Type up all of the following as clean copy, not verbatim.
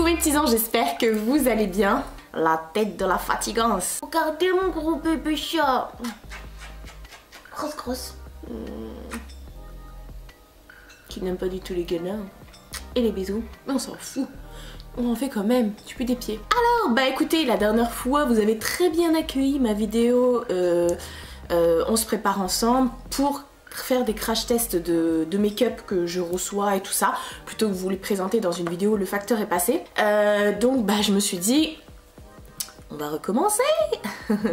mes petits anges, j'espère que vous allez bien. La tête de la fatigance. Regardez mon gros bébé chat. Grosse. Qui n'aime pas du tout les câlins. Et les bisous. Mais on s'en fout. On en fait quand même. Tu peux des pieds. Alors, bah écoutez, la dernière fois, vous avez très bien accueilli ma vidéo. On se prépare ensemble pour faire des crash tests de make-up que je reçois et tout ça, plutôt que vous les présenter dans une vidéo, le facteur est passé. Donc bah je me suis dit, on va recommencer.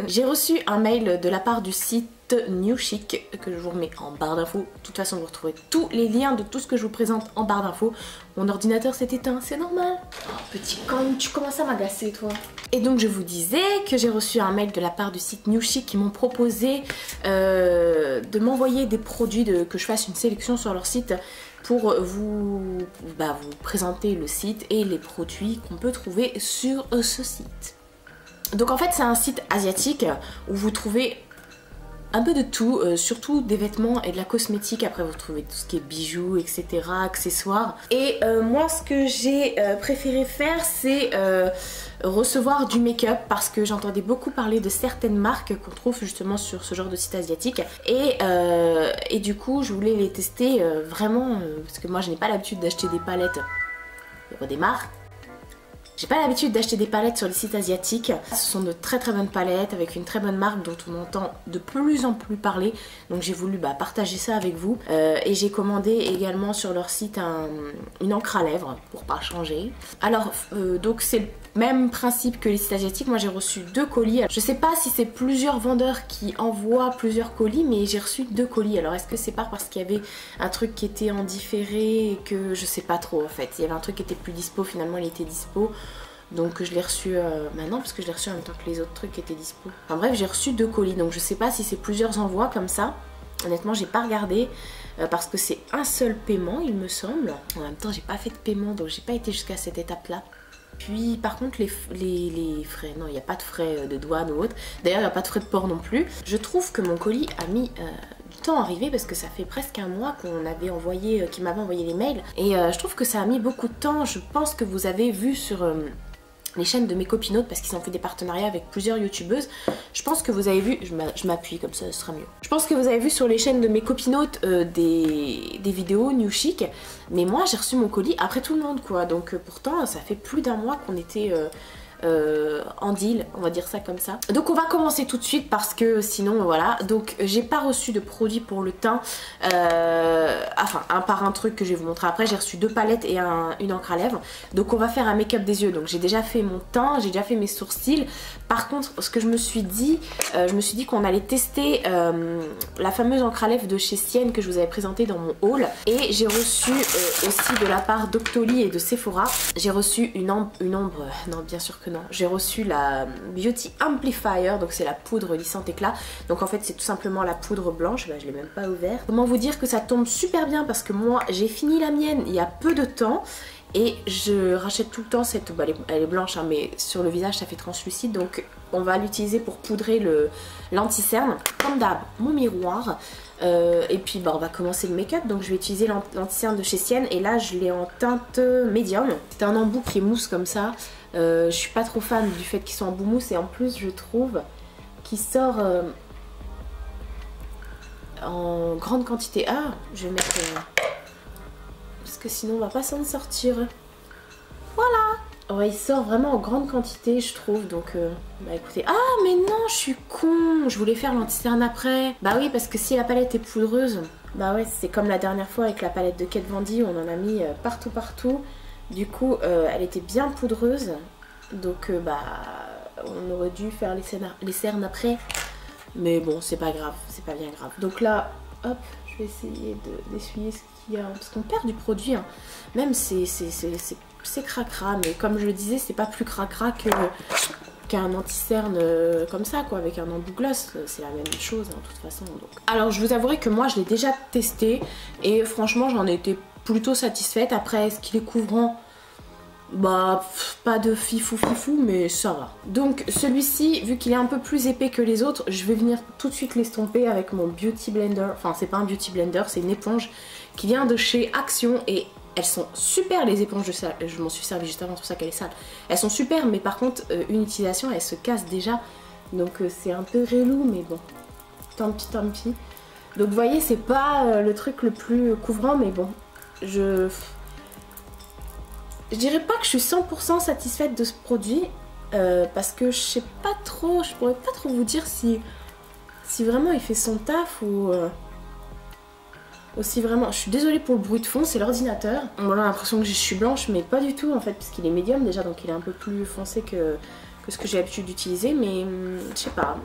J'ai reçu un mail de la part du site New Chic que je vous remets en barre d'infos. De toute façon vous retrouvez tous les liens de tout ce que je vous présente en barre d'infos. Mon ordinateur s'est éteint, c'est normal. Oh petit con, tu commences à m'agacer toi. Et donc je vous disais que j'ai reçu un mail de la part du site New Chic qui m'ont proposé de m'envoyer des produits, que je fasse une sélection sur leur site pour vous présenter le site et les produits qu'on peut trouver sur ce site. Donc en fait c'est un site asiatique où vous trouvez un peu de tout, surtout des vêtements et de la cosmétique. Après vous trouvez tout ce qui est bijoux, etc., accessoires. Et moi ce que j'ai préféré faire c'est recevoir du make-up parce que j'entendais beaucoup parler de certaines marques qu'on trouve justement sur ce genre de site asiatique. Et du coup je voulais les tester vraiment parce que moi je n'ai pas l'habitude d'acheter des palettes. Je redémarre. J'ai pas l'habitude d'acheter des palettes sur les sites asiatiques. Ce sont de très bonnes palettes avec une très bonne marque dont on entend de plus en plus parler. Donc j'ai voulu partager ça avec vous. Et j'ai commandé également sur leur site une encre à lèvres pour pas changer. Alors donc c'est le même principe que les sites asiatiques. Moi j'ai reçu 2 colis. Je sais pas si c'est plusieurs vendeurs qui envoient plusieurs colis, mais j'ai reçu 2 colis. Alors est-ce que c'est pas parce qu'il y avait un truc qui était en différé et que je sais pas trop en fait. Il y avait un truc qui était plus dispo, finalement il était dispo. Donc je l'ai reçu maintenant parce que je l'ai reçu en même temps que les autres trucs qui étaient dispo. Enfin bref, j'ai reçu 2 colis, donc je sais pas si c'est plusieurs envois comme ça. Honnêtement j'ai pas regardé parce que c'est un seul paiement il me semble. En même temps j'ai pas fait de paiement donc j'ai pas été jusqu'à cette étape là. Puis par contre les frais, non il n'y a pas de frais de douane ou autre. D'ailleurs il n'y a pas de frais de port non plus. Je trouve que mon colis a mis du temps à arriver parce que ça fait presque un mois qu'on avait envoyé, qu'ils m'avaient envoyé les mails. Et je trouve que ça a mis beaucoup de temps. Je pense que vous avez vu sur les chaînes de mes copinotes parce qu'ils ont fait des partenariats avec plusieurs youtubeuses. Je pense que vous avez vu, je m'appuie comme ça, ce sera mieux. Je pense que vous avez vu sur les chaînes de mes copinotes des vidéos New Chic, mais moi j'ai reçu mon colis après tout le monde quoi. Donc pourtant ça fait plus d'un mois qu'on était en deal, on va dire ça comme ça. Donc on va commencer tout de suite parce que sinon voilà. Donc j'ai pas reçu de produits pour le teint, enfin un truc que je vais vous montrer après. J'ai reçu 2 palettes et une encre à lèvres. Donc on va faire un make-up des yeux. Donc j'ai déjà fait mon teint, j'ai déjà fait mes sourcils. Par contre ce que je me suis dit qu'on allait tester la fameuse encre à lèvres de chez Sienne que je vous avais présentée dans mon haul. Et j'ai reçu aussi de la part d'Octoly et de Sephora, j'ai reçu une ombre, non bien sûr que non, j'ai reçu la Beauty Amplifier, donc c'est la poudre lissante éclat. Donc en fait c'est tout simplement la poudre blanche, je l'ai même pas ouverte. Comment vous dire que ça tombe super bien parce que moi j'ai fini la mienne il y a peu de temps. Et je rachète tout le temps cette... elle est blanche hein, mais sur le visage ça fait translucide. Donc on va l'utiliser pour poudrer l'anti-cerne. Comme d'hab, mon miroir. Et puis on va commencer le make-up. Donc je vais utiliser l'anti-cerne de chez Sienne. Et là je l'ai en teinte médium. C'est un embout qui est mousse comme ça. Je suis pas trop fan du fait qu'il soit en bout mousse. Et en plus je trouve qu'il sort en grande quantité. Ah, je vais mettre... parce que sinon on va pas s'en sortir. Voilà. Ouais, il sort vraiment en grande quantité je trouve. Donc écoutez. Ah mais non je suis con. Je voulais faire l'anti-cerne après. Bah oui parce que si la palette est poudreuse, bah ouais c'est comme la dernière fois avec la palette de Kat Von D. On en a mis partout. Du coup elle était bien poudreuse. Donc on aurait dû faire les cernes après. Mais bon c'est pas grave. C'est pas bien grave. Donc là hop je vais essayer d'essuyer ce qu'il y a. Parce qu'on perd du produit hein. Même c'est cracra. Mais comme je le disais c'est pas plus cracra qu'un anti-cerne comme ça quoi. Avec un embout gloss. C'est la même chose hein, de toute façon. Donc. Alors je vous avouerai que moi je l'ai déjà testé. Et franchement j'en ai été plutôt satisfaite. Après est-ce qu'il est couvrant? Pas de fifou mais ça va. Donc celui-ci vu qu'il est un peu plus épais que les autres, je vais venir tout de suite l'estomper avec mon beauty blender. Enfin c'est pas un beauty blender, c'est une éponge qui vient de chez Action. Et elles sont super les éponges de sable, je m'en suis servi juste avant, c'est pour ça qu'elle est sale. Elles sont super mais par contre une utilisation elle se casse déjà. Donc c'est un peu relou mais bon, tant pis tant pis. Donc vous voyez c'est pas le truc le plus couvrant mais bon, je dirais pas que je suis 100% satisfaite de ce produit parce que je sais pas trop, je pourrais pas trop vous dire si vraiment il fait son taf ou si vraiment, je suis désolée pour le bruit de fond, c'est l'ordinateur. On a l'impression que je suis blanche mais pas du tout en fait parce qu'il est médium déjà donc il est un peu plus foncé que ce que j'ai l'habitude d'utiliser mais je sais pas.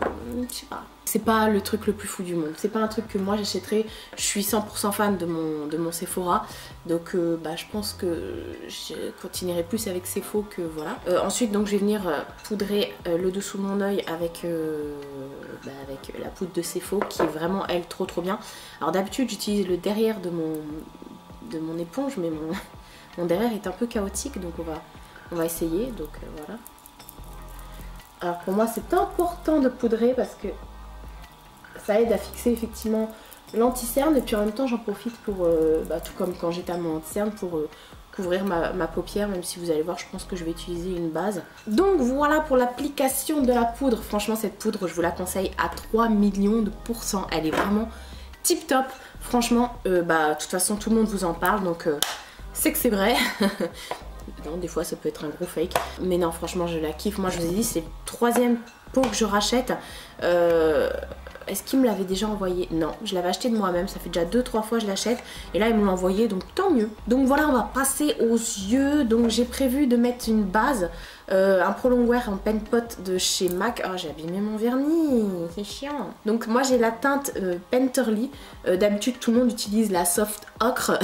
C'est pas le truc le plus fou du monde, c'est pas un truc que moi j'achèterais, je suis 100% fan de mon Sephora donc bah, je pense que je continuerai plus avec Sephora que voilà. Ensuite donc je vais venir poudrer le dessous de mon oeil avec la poudre de Sephora qui est vraiment elle trop bien. Alors d'habitude j'utilise le derrière de mon éponge mais mon derrière est un peu chaotique donc on va essayer donc voilà. Alors pour moi c'est important de poudrer parce que ça aide à fixer effectivement l'anti-cerne et puis en même temps j'en profite pour, tout comme quand j'étale mon anti-cerne, pour couvrir ma paupière, même si vous allez voir je pense que je vais utiliser une base. Donc voilà pour l'application de la poudre. Franchement cette poudre je vous la conseille à 3 millions de %. Elle est vraiment tip top. Franchement de toute façon tout le monde vous en parle donc c'est que c'est vrai. Non, des fois ça peut être un gros fake. Mais non franchement je la kiffe. Moi je vous ai dit c'est le 3e pot que je rachète. Est-ce qu'ils me l'avaient déjà envoyé? Non, je l'avais acheté de moi-même, ça fait déjà 2-3 fois que je l'achète. Et là ils me l'ont envoyé donc tant mieux. Donc voilà on va passer aux yeux. Donc j'ai prévu de mettre une base, un prolongwear en pen pot de chez MAC. Oh j'ai abîmé mon vernis, c'est chiant. Donc moi j'ai la teinte Painterly. D'habitude tout le monde utilise la soft ocre.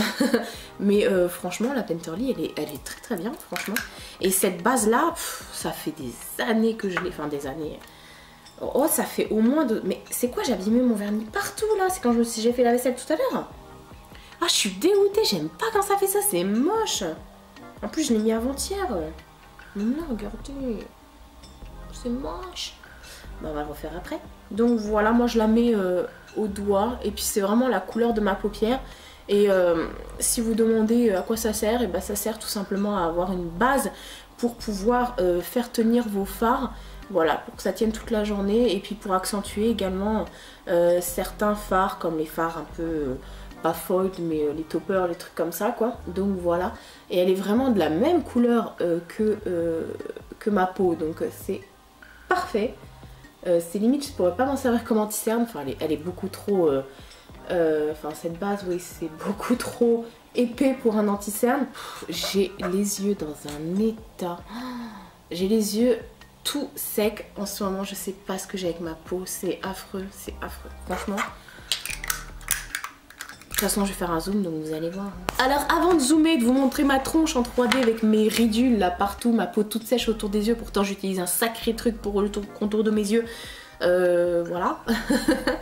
Mais franchement la Painterly elle est très bien franchement. Et cette base là, ça fait des années que je l'ai, enfin des années. Oh ça fait au moins de... Mais c'est quoi, j'ai abîmé mon vernis partout là, c'est quand j'ai fait la vaisselle tout à l'heure. Ah je suis dégoûtée, j'aime pas quand ça fait ça, c'est moche. En plus je l'ai mis avant-hier. Non regardez, c'est moche. Bah, on va le refaire après. Donc voilà, moi je la mets au doigt et puis c'est vraiment la couleur de ma paupière. Et si vous demandez à quoi ça sert, et bah ça sert tout simplement à avoir une base pour pouvoir faire tenir vos fards. Voilà, pour que ça tienne toute la journée et puis pour accentuer également certains fards comme les fards un peu, pas foil mais les toppers, les trucs comme ça quoi. Donc voilà, et elle est vraiment de la même couleur que ma peau donc c'est parfait. C'est limite je pourrais pas m'en servir comme anti-cerne, enfin elle est beaucoup trop, enfin cette base oui c'est beaucoup trop épais pour un anti-cerne. J'ai les yeux dans un état, j'ai les yeux tout sec en ce moment, je sais pas ce que j'ai avec ma peau, c'est affreux franchement. De toute façon je vais faire un zoom donc vous allez voir. Alors avant de zoomer, de vous montrer ma tronche en 3D avec mes ridules là partout, ma peau toute sèche autour des yeux, pourtant j'utilise un sacré truc pour le contour de mes yeux, voilà.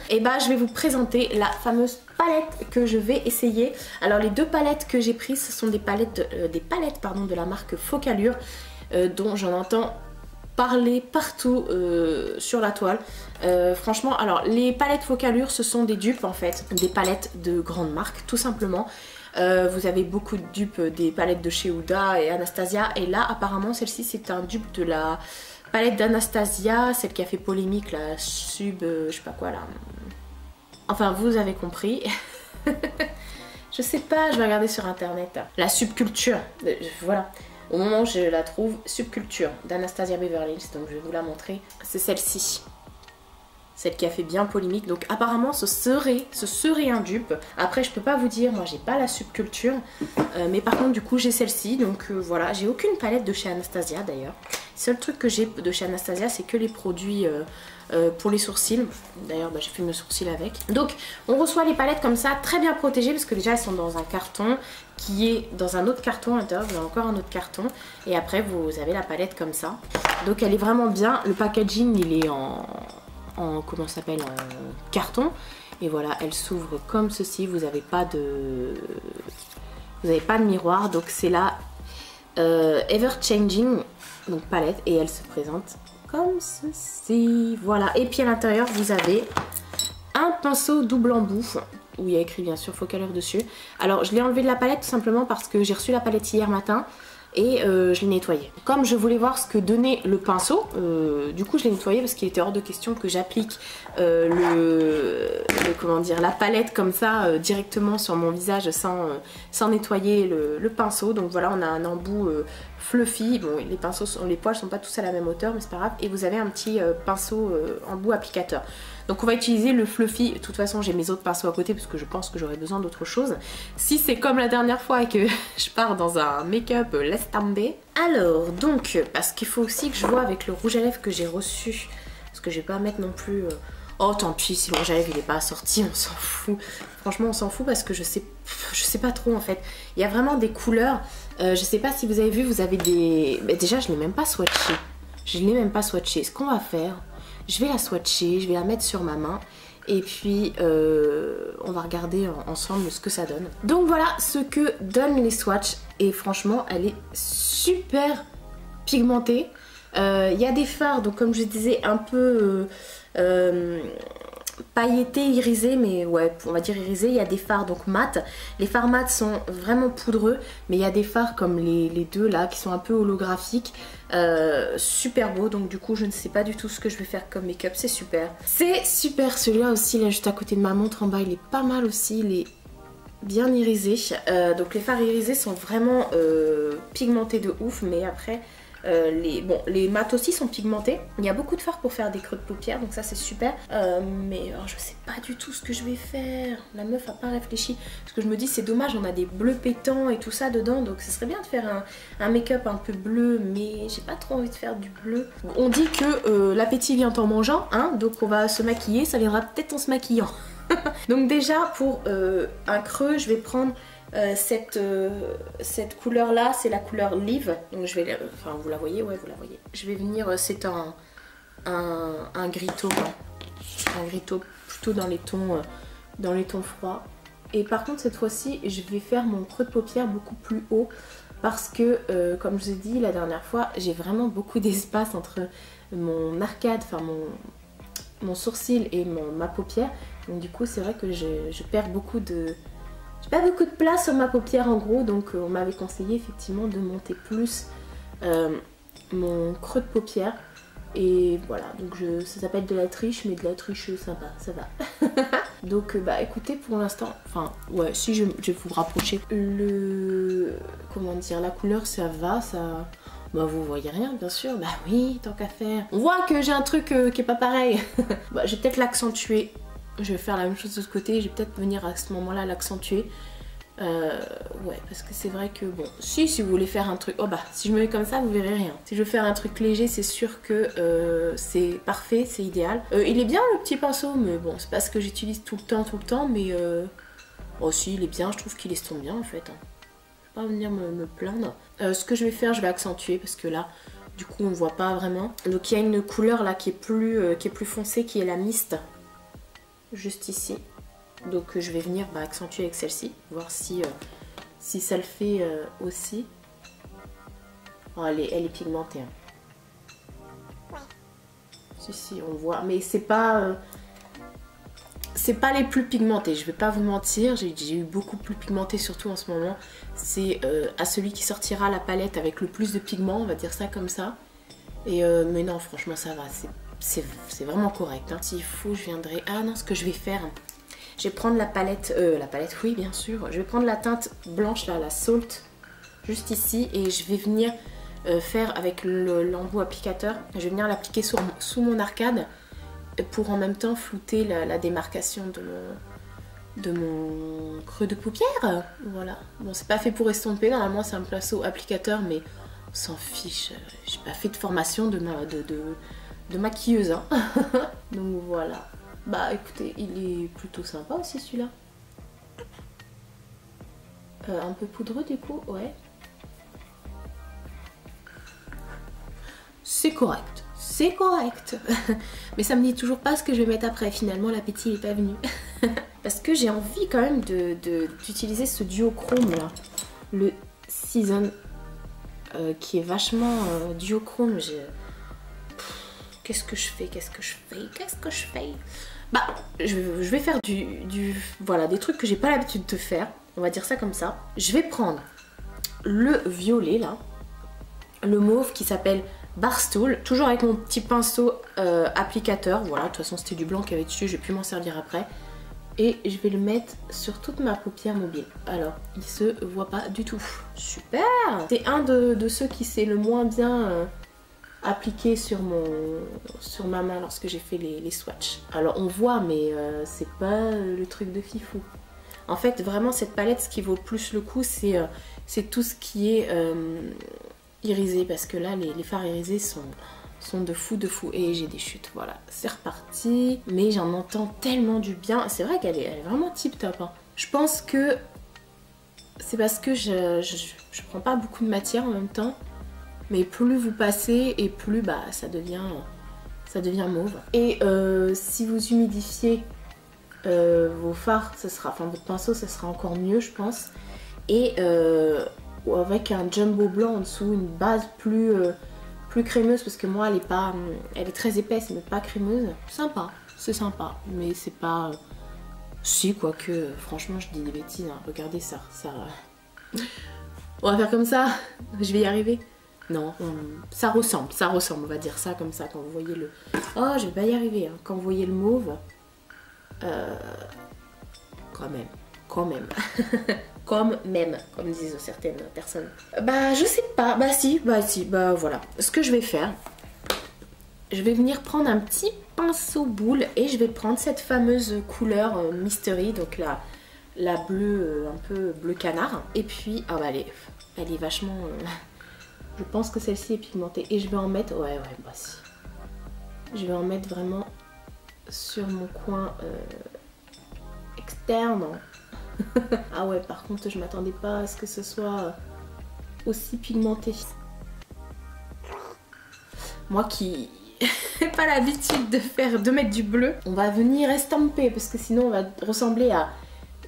Et bah je vais vous présenter la fameuse palette que je vais essayer. Alors les deux palettes que j'ai prises ce sont des palettes de la marque Focallure dont j'en entends parler partout sur la toile. Franchement, alors les palettes Focallure ce sont des dupes en fait, des palettes de grandes marques tout simplement. Vous avez beaucoup de dupes des palettes de chez Huda et Anastasia et là apparemment celle-ci c'est un dupe de la palette d'Anastasia, celle qui a fait polémique, la sub, je sais pas quoi là. Enfin vous avez compris. Je sais pas, je vais regarder sur internet. La subculture, voilà. Au moment où je la trouve, Subculture d'Anastasia Beverly Hills, donc je vais vous la montrer. C'est celle-ci. Celle qui a fait bien polémique. Donc apparemment ce serait un dupe. Après je peux pas vous dire, moi j'ai pas la Subculture. Mais par contre du coup j'ai celle-ci. Donc voilà, j'ai aucune palette de chez Anastasia d'ailleurs. Le seul truc que j'ai de chez Anastasia c'est que les produits pour les sourcils. D'ailleurs j'ai fait mes sourcils avec. Donc on reçoit les palettes comme ça, très bien protégées parce que déjà elles sont dans un carton qui est dans un autre carton à l'intérieur, vous avez encore un autre carton et après vous avez la palette comme ça. Donc elle est vraiment bien, le packaging il est en comment ça s'appelle, en carton et voilà, elle s'ouvre comme ceci, vous n'avez pas de miroir, donc c'est la Ever Changing donc palette et elle se présente comme ceci, voilà. Et puis à l'intérieur vous avez un pinceau double embout où il y a écrit bien sûr Faux Color dessus. Alors je l'ai enlevé de la palette tout simplement parce que j'ai reçu la palette hier matin et je l'ai nettoyée. Comme je voulais voir ce que donnait le pinceau, du coup je l'ai nettoyé parce qu'il était hors de question que j'applique comment dire, la palette comme ça directement sur mon visage sans nettoyer le pinceau. Donc voilà, on a un embout fluffy. Bon, les poils sont pas tous à la même hauteur mais c'est pas grave. Et vous avez un petit pinceau embout applicateur. Donc on va utiliser le fluffy. De toute façon j'ai mes autres pinceaux à côté parce que je pense que j'aurai besoin d'autre chose. Si c'est comme la dernière fois et que je pars dans un make-up, laisse tomber. Alors donc, parce qu'il faut aussi que je vois avec le rouge à lèvres que j'ai reçu. Parce que je vais pas mettre non plus... Oh tant pis si le rouge à lèvres il est pas assorti, on s'en fout. Franchement on s'en fout parce que je sais pas trop en fait. Il y a vraiment des couleurs. Je sais pas si vous avez vu, vous avez des... Mais déjà je l'ai même pas swatché. Je l'ai même pas swatché. Ce qu'on va faire... Je vais la swatcher, je vais la mettre sur ma main et puis on va regarder ensemble ce que ça donne. Donc voilà ce que donnent les swatchs et franchement elle est super pigmentée. Il y a des fards, donc comme je disais un peu pailletés, irisés, mais ouais on va dire irisés. Il y a des fards donc mat. Les fards mat sont vraiment poudreux, mais il y a des fards comme les deux là qui sont un peu holographiques. Super beau, donc du coup je ne sais pas du tout ce que je vais faire comme make-up, c'est super. C'est super, celui-là aussi là juste à côté de ma montre en bas il est pas mal aussi, il est bien irisé. Donc les fards irisés sont vraiment pigmentés de ouf, mais après les mat aussi sont pigmentés. Il y a beaucoup de fards pour faire des creux de paupières, donc ça c'est super. Mais alors, je sais pas du tout ce que je vais faire. La meuf a pas réfléchi. Parce que je me dis c'est dommage, on a des bleus pétants et tout ça dedans, donc ce serait bien de faire un make-up un peu bleu, mais j'ai pas trop envie de faire du bleu. On dit que l'appétit vient en mangeant, hein, donc on va se maquiller, ça viendra peut-être en se maquillant. Donc déjà pour un creux, je vais prendre cette couleur là, c'est la couleur Live. Donc je vais, enfin vous la voyez, ouais vous la voyez. Je vais venir, c'est un gris taupe, hein. Un gris taupe plutôt dans les tons froids. Et par contre cette fois-ci, je vais faire mon creux de paupière beaucoup plus haut parce que comme je vous ai dit la dernière fois, j'ai vraiment beaucoup d'espace entre mon arcade, enfin mon sourcil et ma paupière. Donc du coup c'est vrai que je perds beaucoup de... J'ai pas beaucoup de place sur ma paupière en gros, donc on m'avait conseillé effectivement de monter plus mon creux de paupière. Et voilà, donc ça s'appelle de la triche, mais de la triche sympa, ça va. Donc bah écoutez pour l'instant, enfin ouais, si je vais vous rapprocher. Comment dire, la couleur ça va, ça... Bah vous voyez rien bien sûr, bah oui, tant qu'à faire. On voit que j'ai un truc qui est pas pareil. Bah je vais peut-être l'accentuer. Je vais faire la même chose de ce côté, je vais peut-être venir à ce moment-là l'accentuer. Ouais, parce que c'est vrai que bon, si vous voulez faire un truc... Oh bah, si je me mets comme ça, vous verrez rien. Si je veux faire un truc léger, c'est sûr que c'est parfait, c'est idéal. Il est bien le petit pinceau, mais bon, c'est pas ce que j'utilise tout le temps, mais... Oh si, il est bien, je trouve qu'il estompe bien en fait. Hein. Je vais pas venir me plaindre. Ce que je vais faire, je vais accentuer, parce que là, du coup, on voit pas vraiment. Donc il y a une couleur là qui est plus foncée, qui est la mist. Juste ici, donc je vais venir accentuer avec celle-ci, voir si ça le fait aussi. Oh, elle est pigmentée, hein. Si on voit, mais c'est pas les plus pigmentés, je vais pas vous mentir, j'ai eu beaucoup plus pigmenté, surtout en ce moment. C'est à celui qui sortira la palette avec le plus de pigments, on va dire ça comme ça. Et mais non, franchement ça va, c'est vraiment correct, hein. S'il faut, je viendrai... Ah non, ce que je vais faire, je vais prendre la palette, oui bien sûr. Je vais prendre la teinte blanche là, la Salt, juste ici. Et je vais venir faire avec l'embout applicateur. Je vais venir l'appliquer sous mon arcade pour en même temps flouter la démarcation de mon creux de paupière. Voilà. Bon, c'est pas fait pour estomper, normalement c'est un pinceau applicateur, mais on s'en fiche. J'ai pas fait de formation de maquilleuse, hein. Donc voilà. Bah écoutez, il est plutôt sympa aussi celui-là. Un peu poudreux du coup, ouais. C'est correct, c'est correct. Mais ça me dit toujours pas ce que je vais mettre après, finalement l'appétit n'est pas venu. Parce que j'ai envie quand même d'utiliser ce duochrome là. Le Season, qui est vachement duochrome. Qu'est-ce que je fais? Bah, je vais faire voilà, des trucs que j'ai pas l'habitude de faire. On va dire ça comme ça. Je vais prendre le violet là, le mauve qui s'appelle Barstool, toujours avec mon petit pinceau applicateur. Voilà, de toute façon c'était du blanc qu'il y avait dessus, je vais plus m'en servir après. Et je vais le mettre sur toute ma paupière mobile. Alors, il se voit pas du tout. Super! C'est un de ceux qui s'est le moins bien appliqué sur ma main lorsque j'ai fait les swatchs. Alors on voit, mais c'est pas le truc de fifou. En fait, vraiment, cette palette, ce qui vaut plus le coup, c'est tout ce qui est irisé. Parce que là, les fards irisés sont de fou. Et j'ai des chutes, voilà. C'est reparti. Mais j'en entends tellement du bien. C'est vrai qu'elle est vraiment tip top. Hein. Je pense que c'est parce que je prends pas beaucoup de matière en même temps. Mais plus vous passez et plus bah, ça devient mauve. Et si vous humidifiez vos fards, enfin votre pinceau, ça sera encore mieux je pense. Et avec un jumbo blanc en dessous, une base plus crémeuse, parce que moi elle est très épaisse mais pas crémeuse. Sympa, c'est sympa, mais c'est pas... Si, quoique, franchement je dis des bêtises, hein. Regardez ça. On va faire comme ça, je vais y arriver. Non, ça ressemble, on va dire ça comme ça, quand vous voyez le... Oh, je vais pas y arriver, hein. Quand vous voyez le mauve, quand même, comme disent certaines personnes. Bah, je sais pas, bah si, voilà. Ce que je vais faire, je vais venir prendre un petit pinceau boule et je vais prendre cette fameuse couleur Mystery, donc la bleue, un peu bleu canard. Et puis, ah bah elle est vachement... Je pense que celle-ci est pigmentée. Et je vais en mettre... Ouais, bah si. Je vais en mettre vraiment sur mon coin externe. Ah ouais, par contre, je m'attendais pas à ce que ce soit aussi pigmenté. Moi qui n'ai pas l'habitude de mettre du bleu, on va venir estamper parce que sinon on va ressembler à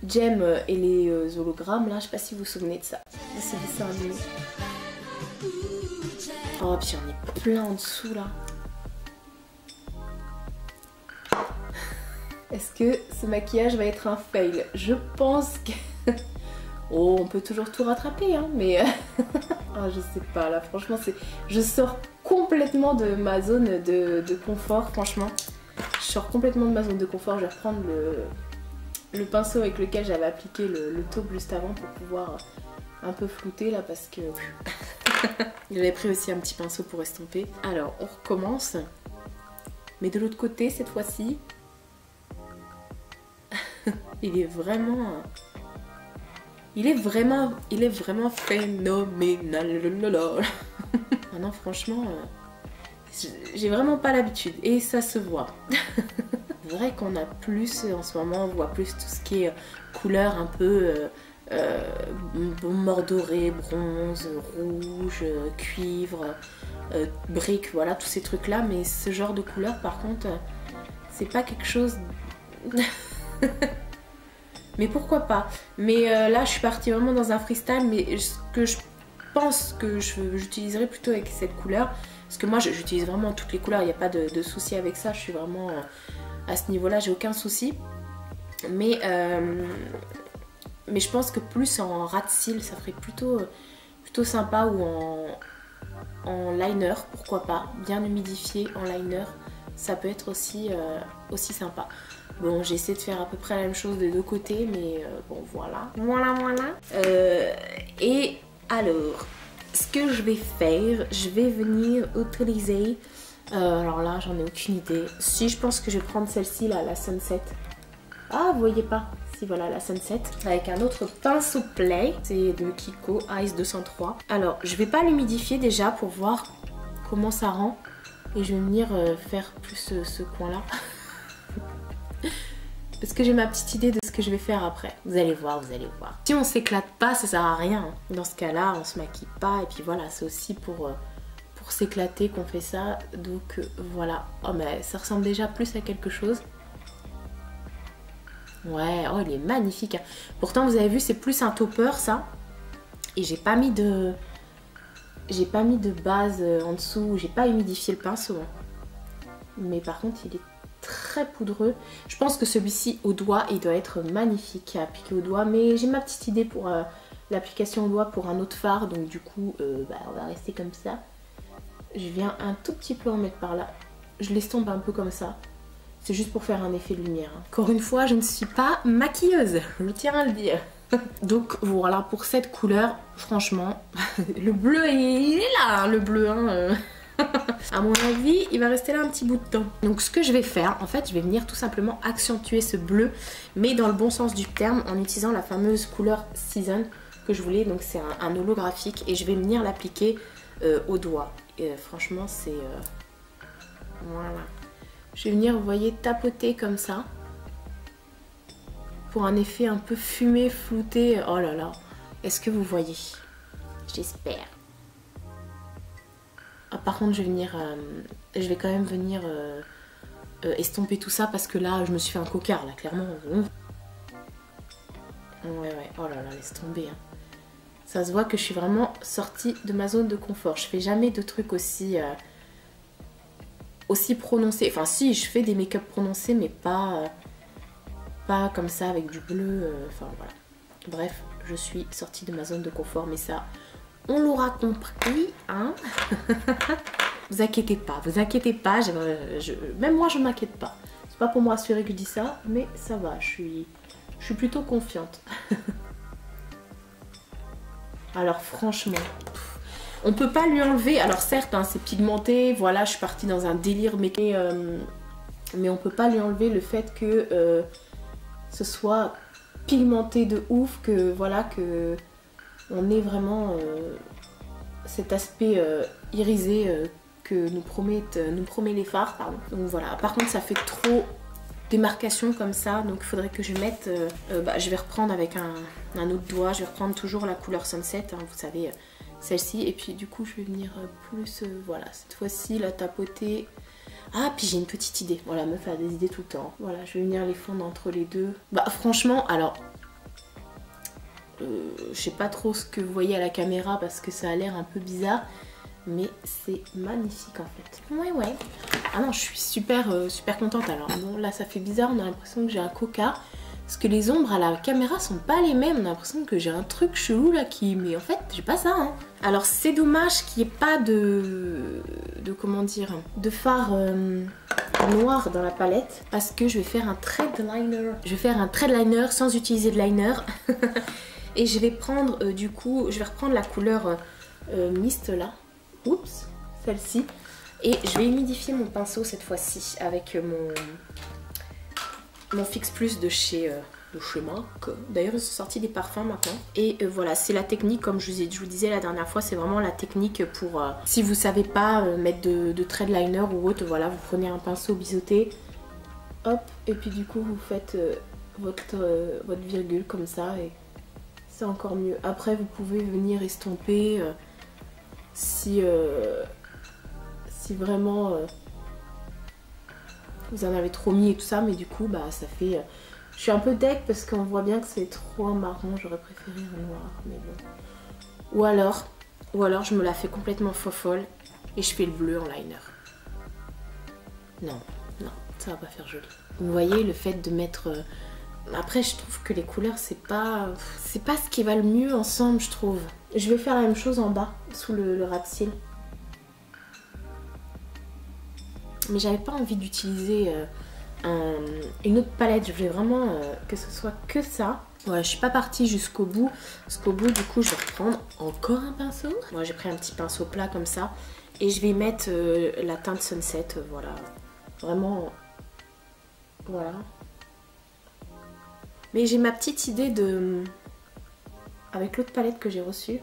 Jem et les hologrammes. Là, je sais pas si vous vous souvenez de ça. C'est dessin animé. Oh, puis j'en ai plein en dessous là. Est-ce que ce maquillage va être un fail? Je pense que... Oh, on peut toujours tout rattraper, hein, mais... Ah, je sais pas, là, franchement, je sors complètement de ma zone de confort, franchement. Je sors complètement de ma zone de confort. Je vais reprendre le pinceau avec lequel j'avais appliqué le taupe juste avant pour pouvoir un peu flouter, là, parce que... J'avais pris aussi un petit pinceau pour estomper. Alors, on recommence. Mais de l'autre côté, cette fois-ci... Il est vraiment phénoménal. Ah non, franchement, j'ai vraiment pas l'habitude et ça se voit. C'est vrai qu'on a plus, en ce moment, on voit plus tout ce qui est couleur un peu mordoré, bronze, rouge, cuivre, brique, voilà, tous ces trucs-là. Mais ce genre de couleur, par contre, c'est pas quelque chose... Mais pourquoi pas. Mais là je suis partie vraiment dans un freestyle, mais ce que je pense que j'utiliserai plutôt avec cette couleur, parce que moi j'utilise vraiment toutes les couleurs, il n'y a pas de souci avec ça, je suis vraiment à ce niveau là, j'ai aucun souci. Mais je pense que plus en ras de cils ça ferait plutôt sympa, ou en liner, pourquoi pas, bien humidifié en liner, ça peut être aussi sympa. Bon, j'ai essayé de faire à peu près la même chose des deux côtés, mais bon, voilà. Et alors, ce que je vais faire, je vais venir utiliser... alors là, j'en ai aucune idée. Si, je pense que je vais prendre celle-ci, là, la Sunset. Ah, vous voyez pas? Si, voilà, la Sunset. Avec un autre pinceau Play. C'est de Kiko, Ice 203. Alors, je vais pas l'humidifier déjà pour voir comment ça rend. Et je vais venir faire plus ce coin-là. Parce que j'ai ma petite idée de ce que je vais faire après. Vous allez voir, vous allez voir. Si on s'éclate pas, ça sert à rien. Dans ce cas-là, on se maquille pas. Et puis voilà, c'est aussi pour s'éclater qu'on fait ça. Donc voilà. Oh mais ça ressemble déjà plus à quelque chose. Ouais, oh il est magnifique. Pourtant vous avez vu, c'est plus un topper ça. Et j'ai pas mis de base en dessous. J'ai pas humidifié le pinceau. Mais par contre il est très poudreux. Je pense que celui-ci au doigt, il doit être magnifique à appliquer au doigt. Mais j'ai ma petite idée pour l'application au doigt pour un autre fard. Donc du coup, on va rester comme ça. Je viens un tout petit peu en mettre par là. Je l'estompe un peu comme ça. C'est juste pour faire un effet de lumière. Encore une fois, je ne suis pas maquilleuse, je tiens à le dire. Donc voilà, pour cette couleur, franchement, le bleu, il est là, hein, le bleu. Hein, À mon avis, il va rester là un petit bout de temps. Donc ce que je vais faire, en fait, je vais venir tout simplement accentuer ce bleu, mais dans le bon sens du terme, en utilisant la fameuse couleur Season que je voulais. Donc c'est un holographique et je vais venir l'appliquer au doigt. Et franchement, c'est... Voilà. Je vais venir, vous voyez, tapoter comme ça. Pour un effet un peu fumé, flouté. Oh là là. Est-ce que vous voyez? J'espère. Ah, par contre, je vais quand même venir estomper tout ça parce que là, je me suis fait un cocard, là, clairement. Ouais. Oh là là, laisse tomber. Hein. Ça se voit que je suis vraiment sortie de ma zone de confort. Je fais jamais de trucs aussi prononcés. Enfin, si, je fais des make-up prononcés, mais pas comme ça avec du bleu. Enfin, voilà. Bref, je suis sortie de ma zone de confort, mais ça, on l'aura compris, hein. Vous inquiétez pas, même moi je m'inquiète pas. C'est pas pour me rassurer que je dis ça, mais ça va, je suis plutôt confiante. Alors franchement, on peut pas lui enlever, alors certes hein, c'est pigmenté, voilà, je suis partie dans un délire, mais on peut pas lui enlever le fait que ce soit pigmenté de ouf, que voilà, que on ait vraiment cet aspect irisé que nous promet les fards, pardon. Donc voilà, par contre ça fait trop démarcation comme ça, donc il faudrait que je mette, je vais reprendre avec un autre doigt, je vais reprendre toujours la couleur Sunset, hein, vous savez, celle-ci, et puis du coup je vais venir plus, voilà, cette fois-ci la tapoter. Ah, puis j'ai une petite idée, voilà, meuf a des idées tout le temps. Voilà, je vais venir les fondre entre les deux. Bah franchement, alors... je sais pas trop ce que vous voyez à la caméra parce que ça a l'air un peu bizarre, mais c'est magnifique en fait. Ouais. Ah non, je suis super contente. Alors bon, là ça fait bizarre, on a l'impression que j'ai un coca parce que les ombres à la caméra sont pas les mêmes. On a l'impression que j'ai un truc chelou là mais en fait j'ai pas ça hein. Alors c'est dommage qu'il n'y ait pas de comment dire, de fard noir dans la palette parce que je vais faire un thread liner. Je vais faire un thread liner sans utiliser de liner. Et je vais prendre du coup, je vais reprendre la couleur mist là. Oups, celle-ci. Et je vais humidifier mon pinceau cette fois-ci avec mon Fix Plus de chez MAC. D'ailleurs ils sont sortis des parfums maintenant. Et voilà, c'est la technique, comme je vous disais la dernière fois, c'est vraiment la technique pour si vous savez pas mettre de thread liner ou autre, voilà, vous prenez un pinceau biseauté, hop, et puis du coup vous faites votre virgule comme ça et c'est encore mieux. Après vous pouvez venir estomper si vraiment vous en avez trop mis et tout ça, mais du coup bah ça fait... je suis un peu deck parce qu'on voit bien que c'est trop un marron, j'aurais préféré un noir, mais bon. Ou alors je me la fais complètement fofolle et je fais le bleu en liner. Non, ça va pas faire joli. Vous voyez le fait de mettre... Après je trouve que les couleurs c'est pas ce qui va le mieux ensemble, je trouve. Je vais faire la même chose en bas, sous le ras de cils. Mais j'avais pas envie d'utiliser une autre palette, je voulais vraiment que ce soit que ça. Voilà, je suis pas partie jusqu'au bout, du coup je vais reprendre encore un pinceau. Moi j'ai pris un petit pinceau plat comme ça et je vais mettre la teinte Sunset, voilà, vraiment, voilà. Mais j'ai ma petite idée avec l'autre palette que j'ai reçue,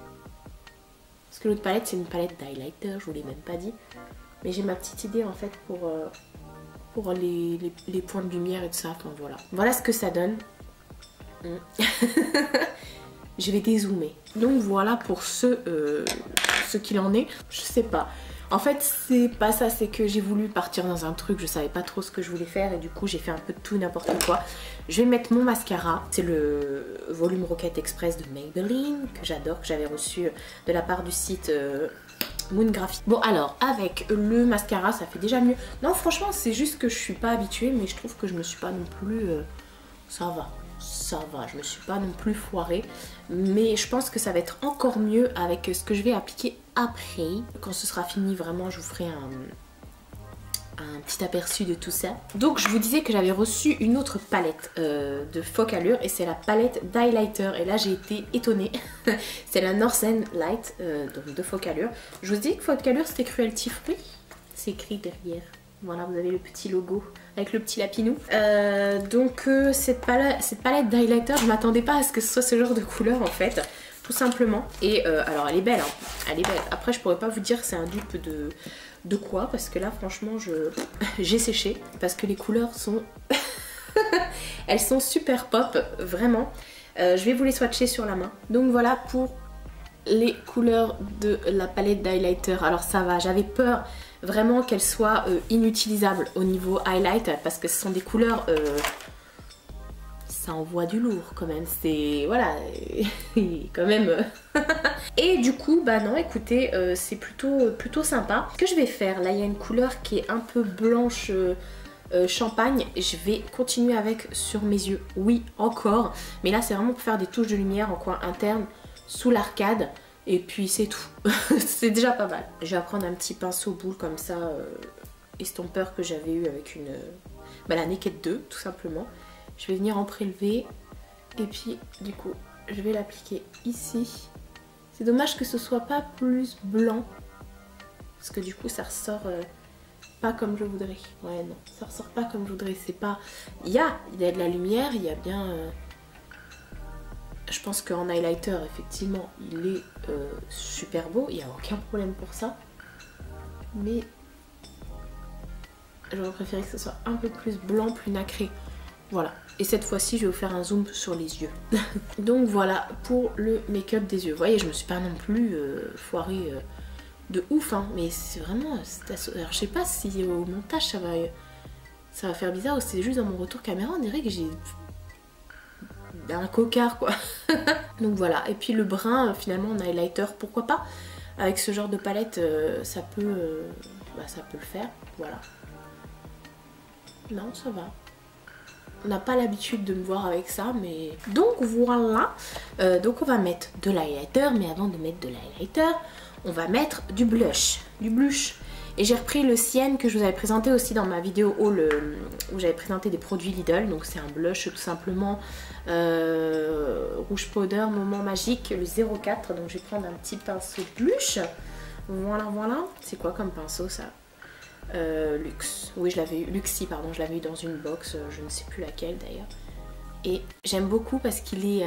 parce que l'autre palette c'est une palette d'highlighter, je vous l'ai même pas dit. Mais j'ai ma petite idée en fait pour les points de lumière et tout ça, enfin voilà. Voilà ce que ça donne. Je vais dézoomer. Donc voilà pour ce qu'il en est. Je sais pas. En fait c'est pas ça, c'est que j'ai voulu partir dans un truc, je savais pas trop ce que je voulais faire et du coup j'ai fait un peu de tout n'importe quoi. Je vais mettre mon mascara, c'est le volume Rocket Express de Maybelline que j'adore, que j'avais reçu de la part du site Moon Graphique. Bon alors avec le mascara ça fait déjà mieux. Non franchement c'est juste que je suis pas habituée, mais je trouve que je me suis pas non plus... ça va, je me suis pas non plus foirée. Mais je pense que ça va être encore mieux avec ce que je vais appliquer après. Quand ce sera fini vraiment je vous ferai un petit aperçu de tout ça. Donc je vous disais que j'avais reçu une autre palette de Focallure et c'est la palette d'highlighter et là j'ai été étonnée. C'est la Northern Light donc de Focallure. Je vous dis que Focallure c'était Cruelty Free, c'est écrit derrière. Voilà, vous avez le petit logo avec le petit lapinou. Donc cette palette d'highlighter, je m'attendais pas à ce que ce soit ce genre de couleur en fait, tout simplement. Et alors elle est belle, hein. Elle est belle. Après je pourrais pas vous dire que c'est un dupe de quoi, parce que là franchement j'ai séché, parce que les couleurs sont... elles sont super pop, vraiment. Je vais vous les swatcher sur la main. Donc voilà pour les couleurs de la palette d'highlighter. Alors ça va, j'avais peur vraiment qu'elle soit inutilisable au niveau highlight parce que ce sont des couleurs ça envoie du lourd quand même, c'est voilà quand même et du coup bah non écoutez c'est plutôt sympa. Ce que je vais faire là, il y a une couleur qui est un peu blanche champagne, je vais continuer avec sur mes yeux, oui encore, mais là c'est vraiment pour faire des touches de lumière en coin interne sous l'arcade. Et puis c'est tout, c'est déjà pas mal. Je vais prendre un petit pinceau boule comme ça, estompeur que j'avais eu avec la Naked 2 tout simplement. Je vais venir en prélever et puis du coup je vais l'appliquer ici. C'est dommage que ce soit pas plus blanc parce que du coup ça ressort pas comme je voudrais. Ouais non, ça ressort pas comme je voudrais, c'est pas... Il y a de la lumière, il y a bien... Je pense qu'en highlighter, effectivement, il est super beau. Il n'y a aucun problème pour ça. Mais j'aurais préféré que ce soit un peu plus blanc, plus nacré. Voilà. Et cette fois-ci, je vais vous faire un zoom sur les yeux. Donc voilà pour le make-up des yeux. Vous voyez, je me suis pas non plus foirée de ouf. Hein, mais c'est vraiment... Alors je sais pas si au montage, ça va faire bizarre ou c'est juste dans mon retour caméra. On dirait que j'ai... un cocard quoi. Donc voilà, et puis le brun finalement en highlighter, pourquoi pas, avec ce genre de palette ça peut le faire, voilà. Non ça va, on n'a pas l'habitude de me voir avec ça, mais donc voilà. Donc on va mettre de l'highlighter, mais avant de mettre de l'highlighter on va mettre du blush, et j'ai repris le Sienne que je vous avais présenté aussi dans ma vidéo haul où j'avais présenté des produits Lidl. Donc c'est un blush tout simplement rouge powder moment magique, le 04. Donc je vais prendre un petit pinceau blush. Voilà. C'est quoi comme pinceau ça? Luxe. Oui je l'avais eu, Luxi pardon, je l'avais eu dans une box, je ne sais plus laquelle d'ailleurs. Et j'aime beaucoup parce qu'il est...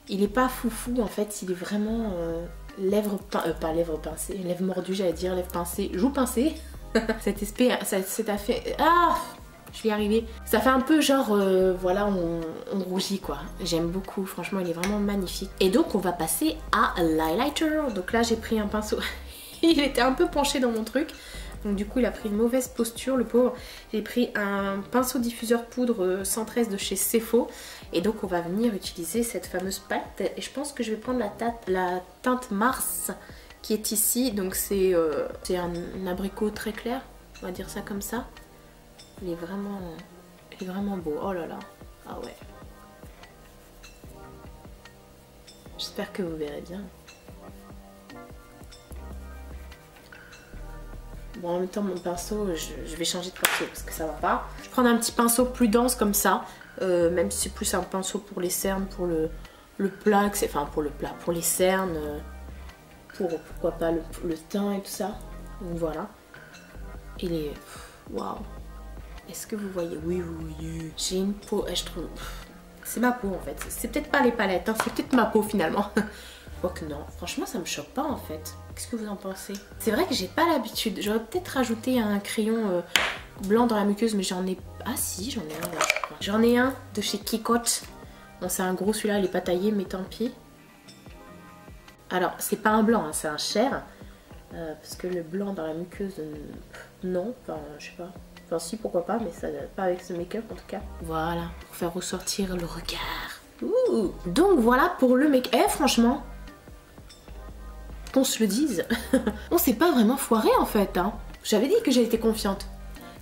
il est pas foufou en fait, il est vraiment... lèvres pincées, lèvres mordues j'allais dire, lèvres pincées, joues pincées. Cet espèce, ça fait... Ah, je vais y arriver. Ça fait un peu genre, voilà, on rougit quoi. J'aime beaucoup, franchement il est vraiment magnifique. Et donc on va passer à l'highlighter. Donc là j'ai pris un pinceau, il était un peu penché dans mon truc. Donc du coup il a pris une mauvaise posture le pauvre. J'ai pris un pinceau diffuseur poudre 113 de chez Cefo. Et donc on va venir utiliser cette fameuse palette. Et je pense que je vais prendre la teinte Mars qui est ici. Donc c'est un abricot très clair, on va dire ça comme ça. Il est vraiment beau, oh là là, ah ouais. J'espère que vous verrez bien. Bon, en même temps mon pinceau, je vais changer de pinceau parce que ça va pas. Je vais prendre un petit pinceau plus dense comme ça, même si c'est plus un pinceau pour les cernes, pour le plat, enfin pour le plat, pour les cernes, pourquoi pas le teint et tout ça. Donc voilà. Il est... Waouh. Est-ce que vous voyez? Oui, vous voyez. J'ai une peau, je trouve... C'est ma peau en fait. C'est peut-être pas les palettes, hein, c'est peut-être ma peau finalement. Quoique non, franchement ça me choque pas en fait. Qu'est-ce que vous en pensez? C'est vrai que j'ai pas l'habitude. J'aurais peut-être rajouté un crayon blanc dans la muqueuse, mais j'en ai... Ah si, j'en ai un là. J'en ai un de chez Kikot. Bon, c'est un gros, celui-là il est pas taillé, mais tant pis. Alors, c'est pas un blanc, hein, c'est un chair. Parce que le blanc dans la muqueuse, non, enfin, je sais pas. Enfin si, pourquoi pas, mais ça pas avec ce make-up en tout cas. Voilà, pour faire ressortir le regard. Ouh. Donc voilà pour le make-up. Franchement, qu'on se le dise. On s'est pas vraiment foiré en fait, hein. J'avais dit que j'ai été confiante.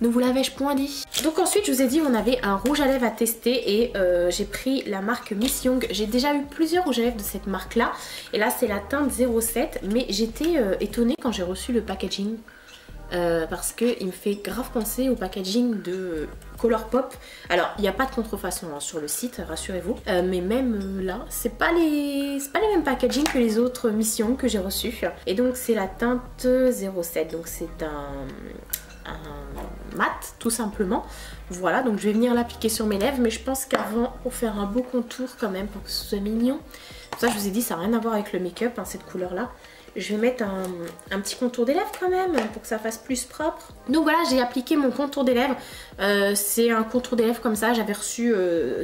Ne vous l'avais-je point dit. Donc ensuite je vous ai dit on avait un rouge à lèvres à tester et j'ai pris la marque Miss Young. J'ai déjà eu plusieurs rouges à lèvres de cette marque là. Et là c'est la teinte 07 mais j'étais étonnée quand j'ai reçu le packaging. Parce qu'il me fait grave penser au packaging de Colourpop. Alors il n'y a pas de contrefaçon hein, sur le site, rassurez-vous. Mais même là, c'est pas les mêmes packaging que les autres Miss Young que j'ai reçus. Et donc c'est la teinte 07, donc c'est un mat tout simplement. Voilà, donc je vais venir l'appliquer sur mes lèvres, mais je pense qu'avant, pour faire un beau contour quand même, pour que ce soit mignon, ça je vous ai dit ça n'a rien à voir avec le make-up, hein, cette couleur là. Je vais mettre un petit contour des lèvres quand même pour que ça fasse plus propre. Donc voilà, j'ai appliqué mon contour des lèvres. C'est un contour des lèvres comme ça. J'avais reçu,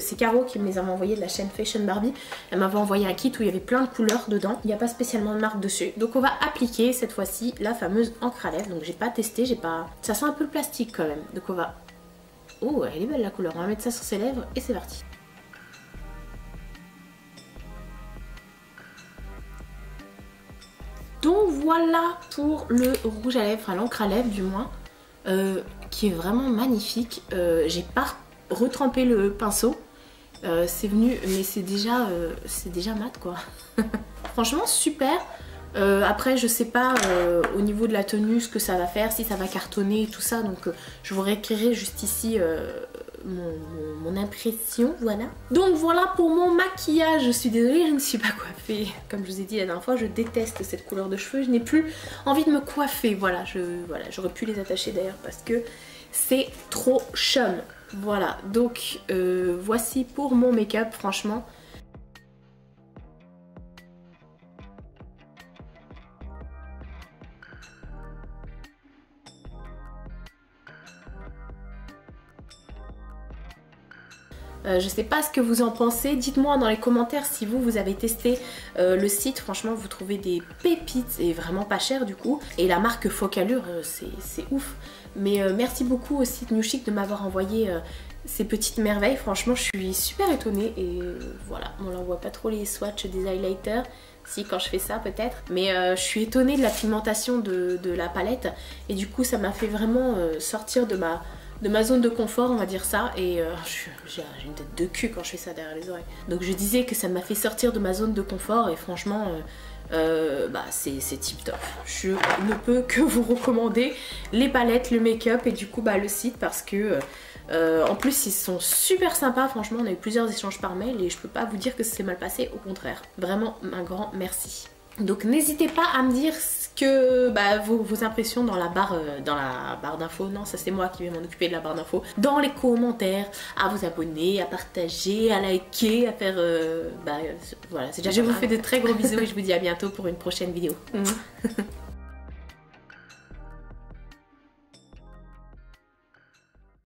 c'est Caro qui me les avait envoyés de la chaîne Fashion Barbie. Elle m'avait envoyé un kit où il y avait plein de couleurs dedans. Il n'y a pas spécialement de marque dessus. Donc on va appliquer cette fois-ci la fameuse encre à lèvres. Donc j'ai pas testé, j'ai pas... Ça sent un peu le plastique quand même. Donc on va... Oh, elle est belle la couleur. On va mettre ça sur ses lèvres et c'est parti. Donc voilà pour le rouge à lèvres, enfin l'encre à lèvres du moins, qui est vraiment magnifique. J'ai pas retrempé le pinceau, c'est venu, mais c'est déjà mat quoi. Franchement super. Après je sais pas au niveau de la tenue ce que ça va faire, si ça va cartonner et tout ça, donc je vous réécrirai juste ici mon impression, voilà. Donc voilà pour mon maquillage, je suis désolée, je ne suis pas coiffée. Comme je vous ai dit la dernière fois, je déteste cette couleur de cheveux, je n'ai plus envie de me coiffer, voilà, j'aurais pu les attacher d'ailleurs parce que c'est trop chum. Voilà, donc voici pour mon make-up, franchement. Je sais pas ce que vous en pensez, dites-moi dans les commentaires si vous avez testé le site, franchement vous trouvez des pépites et vraiment pas cher du coup. Et la marque Focallure, c'est ouf. Mais merci beaucoup au site New Chic de m'avoir envoyé ces petites merveilles, franchement je suis super étonnée. Et voilà, on n'en voit pas trop les swatchs des highlighters. Si quand je fais ça peut-être, mais je suis étonnée de la pigmentation de la palette. Et du coup ça m'a fait vraiment sortir de ma zone de confort, on va dire ça, et j'ai une tête de cul quand je fais ça derrière les oreilles. Donc je disais que ça m'a fait sortir de ma zone de confort et franchement c'est tip top. Je ne peux que vous recommander les palettes, le make-up et du coup le site parce que en plus ils sont super sympas, franchement on a eu plusieurs échanges par mail et je peux pas vous dire que ça s'est mal passé, au contraire. Vraiment un grand merci. Donc n'hésitez pas à me dire que vos impressions dans la barre d'infos. Non, ça c'est moi qui vais m'en occuper de la barre d'infos. Dans les commentaires, à vous abonner, à partager, à liker, à faire... voilà, c'est déjà... Je vous fais de très gros bisous et je vous dis à bientôt pour une prochaine vidéo.